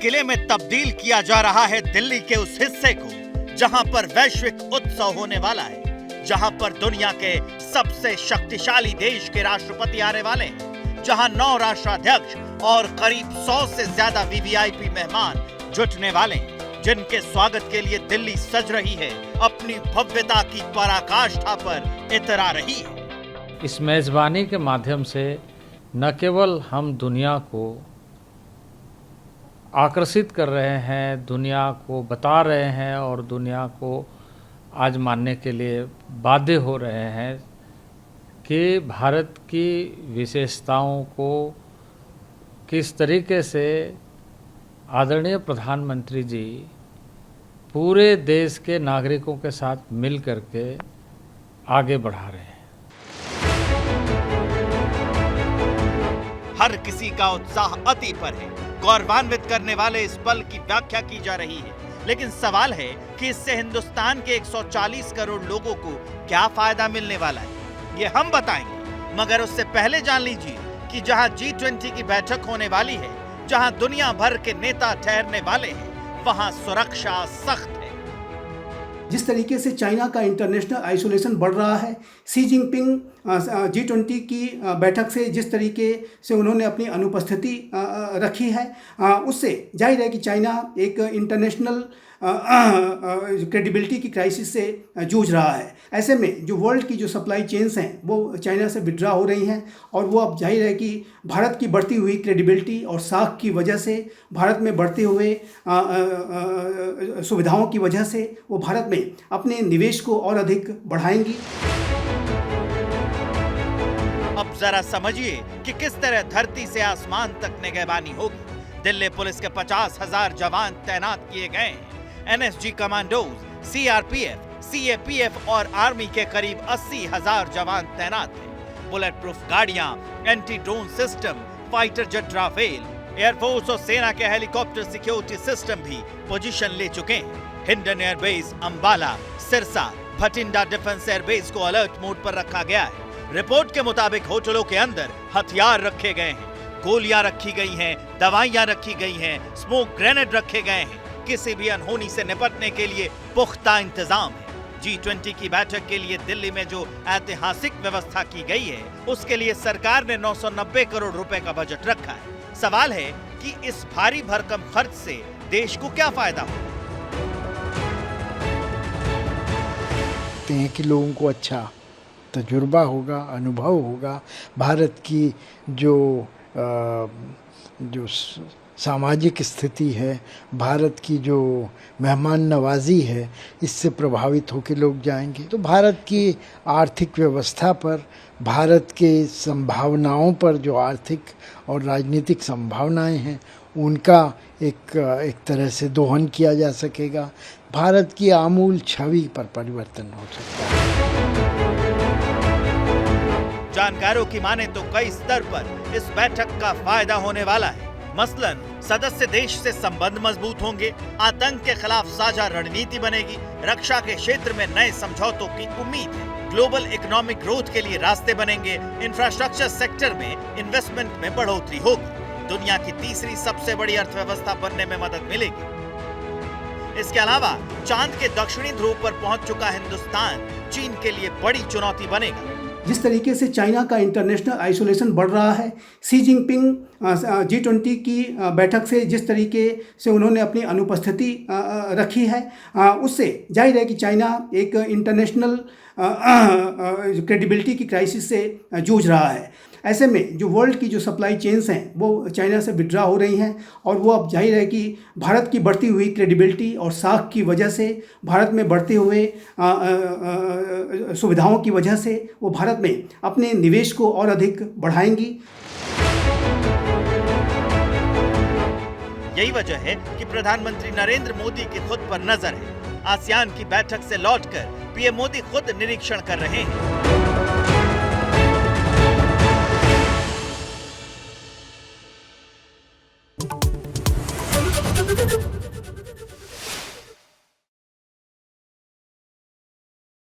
किले में तब्दील किया जा रहा है दिल्ली के उस हिस्से को जहां पर वैश्विक उत्सव होने वाला है, जहां पर दुनिया के सबसे शक्तिशाली देश के राष्ट्रपति आने वाले हैं, जहां 9 राष्ट्राध्यक्ष और करीब 100 से ज्यादा वीवीआईपी मेहमान जुटने वाले हैं, जिनके स्वागत के लिए दिल्ली सज रही है, अपनी भव्यता की पराकाष्ठा पर इतरा रही है। इस मेजबानी के माध्यम से न केवल हम दुनिया को आकर्षित कर रहे हैं, दुनिया को बता रहे हैं और दुनिया को आज मानने के लिए बाध्य हो रहे हैं कि भारत की विशेषताओं को किस तरीके से आदरणीय प्रधानमंत्री जी पूरे देश के नागरिकों के साथ मिल करके आगे बढ़ा रहे हैं। हर किसी का उत्साह अति पर है। गौरवान्वित करने वाले इस पल की व्याख्या की जा रही है, लेकिन सवाल है कि इससे हिंदुस्तान के 140 करोड़ लोगों को क्या फायदा मिलने वाला है, ये हम बताएंगे। मगर उससे पहले जान लीजिए कि जहां G20 की बैठक होने वाली है, जहां दुनिया भर के नेता ठहरने वाले हैं, वहां सुरक्षा सख्त है। जिस तरीके से चाइना का इंटरनेशनल आइसोलेशन बढ़ रहा है, शी जिनपिंग G20 की बैठक से जिस तरीके से उन्होंने अपनी अनुपस्थिति रखी है, उससे जाहिर है कि चाइना एक इंटरनेशनल क्रेडिबिलिटी की क्राइसिस से जूझ रहा है। ऐसे में जो वर्ल्ड की जो सप्लाई चेन्स हैं वो चाइना से विड्रा हो रही हैं और वो अब जाहिर है कि भारत की बढ़ती हुई क्रेडिबिलिटी और साख की वजह से, भारत में बढ़ते हुए सुविधाओं की वजह से वो भारत में अपने निवेश को और अधिक बढ़ाएंगी। अब जरा समझिए कि किस तरह धरती से आसमान तक निगहबानी होगी। दिल्ली पुलिस के 50,000 जवान तैनात किए गए हैं। NSG कमांडोज, CRPF, CAPF और आर्मी के करीब 80,000 जवान तैनात हैं। बुलेट प्रूफ गाड़ियां, anti drone system, fighter jet Rafale, air force और सेना के हेलीकॉप्टर सिक्योरिटी सिस्टम भी पोजीशन ले चुके हैं। Hindon airbase, Ambala, Sirsa, Bhatinda defence airbase को अलर्ट मोड पर रखा गया है। रिपोर्ट के मुताबिक होटलों के अंदर हथियार रखे गए हैं, गोलियां रखी गई हैं, दवाइयां रखी गई हैं, स्मोक ग्रेनेड रखे गए हैं। किसी भी अनहोनी से निपटने के लिए पुख्ता इंतजाम है। G20 की बैठक के लिए दिल्ली में जो ऐतिहासिक व्यवस्था की गई है, उसके लिए सरकार ने 990 करोड़ रुपए का बजट रखा है। सवाल है कि इस भारी भरकम खर्च से देश को क्या फायदा होगा। कि लोगों को अच्छा तजुर्बा होगा, अनुभव होगा, भारत की जो सामाजिक स्थिति है, भारत की जो मेहमान नवाजी है, इससे प्रभावित होकर लोग जाएंगे। तो भारत की आर्थिक व्यवस्था पर, भारत के संभावनाओं पर, जो आर्थिक और राजनीतिक संभावनाएं हैं, उनका एक तरह से दोहन किया जा सकेगा। भारत की आमूल छवि पर परिवर्तन हो सकता है। जानकारों की माने तो कई स्तर पर इस बैठक का फायदा होने वाला है। मसलन सदस्य देश से संबंध मजबूत होंगे, आतंक के खिलाफ साझा रणनीति बनेगी, रक्षा के क्षेत्र में नए समझौतों की उम्मीद है, ग्लोबल इकोनॉमिक ग्रोथ के लिए रास्ते बनेंगे, इंफ्रास्ट्रक्चर सेक्टर में इन्वेस्टमेंट में बढ़ोतरी होगी, दुनिया की तीसरी सबसे बड़ी अर्थव्यवस्था बनने में मदद मिलेगी। इसके अलावा चांद के दक्षिणी ध्रुव पर पहुंच चुका हिंदुस्तान चीन के लिए बड़ी चुनौती बनेगा। जिस तरीके से चाइना का इंटरनेशनल आइसोलेशन बढ़ रहा है, शी जिनपिंग G20 की बैठक से जिस तरीके से उन्होंने अपनी अनुपस्थिति रखी है, उससे जाहिर है कि चाइना एक इंटरनेशनल क्रेडिबिलिटी की क्राइसिस से जूझ रहा है। ऐसे में जो वर्ल्ड की जो सप्लाई चेन्स हैं वो चाइना से विड्रा हो रही हैं और वो अब जाहिर है कि भारत की बढ़ती हुई क्रेडिबिलिटी और साख की वजह से, भारत में बढ़ते हुए सुविधाओं की वजह से वो भारत में अपने निवेश को और अधिक बढ़ाएंगी। यही वजह है कि प्रधानमंत्री नरेंद्र मोदी की खुद पर नजर है। आसियान की बैठक से लौटकर पीएम मोदी खुद निरीक्षण कर रहे हैं।